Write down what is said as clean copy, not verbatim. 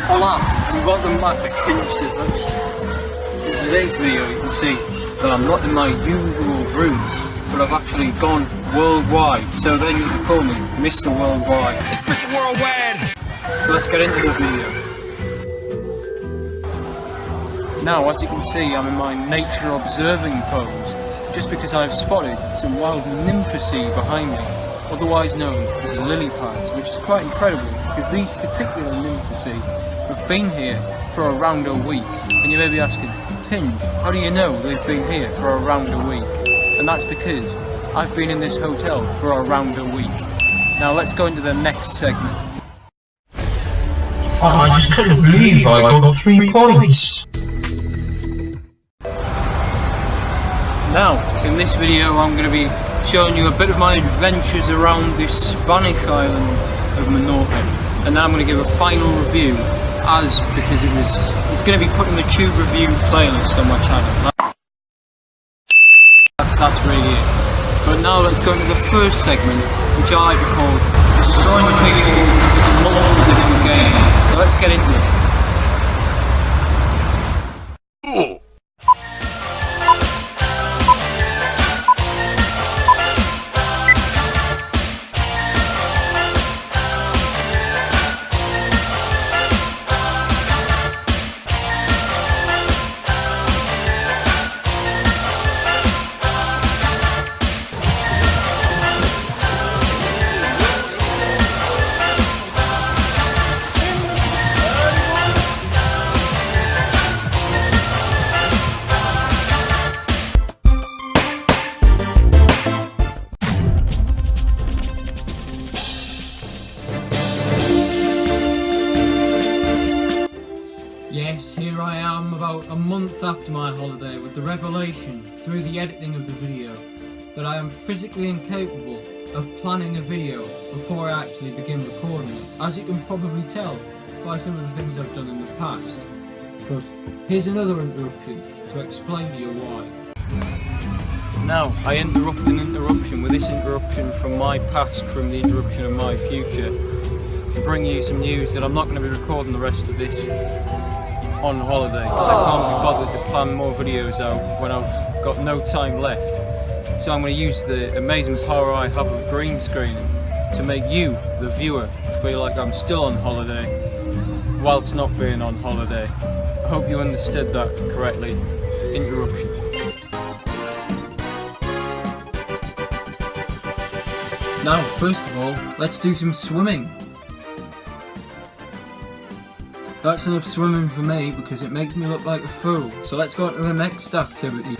Hola, and welcome back to Tinge Dislike. In today's video you can see that I'm not in my usual room, but I've actually gone worldwide, so then you can call me Mr. Worldwide. It's Mr. Worldwide! So let's get into the video. Now, as you can see, I'm in my nature observing pose, just because I've spotted some wild nymphaceae behind me, otherwise known as lily pads, which is quite incredible because these particular nymphaceae have been here for around a week. And you may be asking, Tinge, how do you know they've been here for around a week? And that's because I've been in this hotel for around a week. Now let's go into the next segment. Oh, I just couldn't believe I got 3 points. Now, in this video I'm going to be showing you a bit of my adventures around this Spanish island of Menorca. And now I'm going to give a final review, because it's going to be put in the Tube Review playlist on my channel. That's really it. But now let's go into the first segment, which I call Destroying People with Multiple Different Games. So let's get into it. Yes, here I am about a month after my holiday with the revelation, through the editing of the video, that I am physically incapable of planning a video before I actually begin recording it, as you can probably tell by some of the things I've done in the past. But here's another interruption to explain to you why. Now, I interrupt an interruption with this interruption from my past, from the interruption of my future, to bring you some news that I'm not going to be recording the rest of this on holiday, because I can't be bothered to plan more videos out when I've got no time left. So I'm going to use the amazing power I have of green screening to make you, the viewer, feel like I'm still on holiday whilst not being on holiday. I hope you understood that correctly. Interruption. Now, first of all, let's do some swimming. That's enough swimming for me because it makes me look like a fool. So let's go on to the next activity.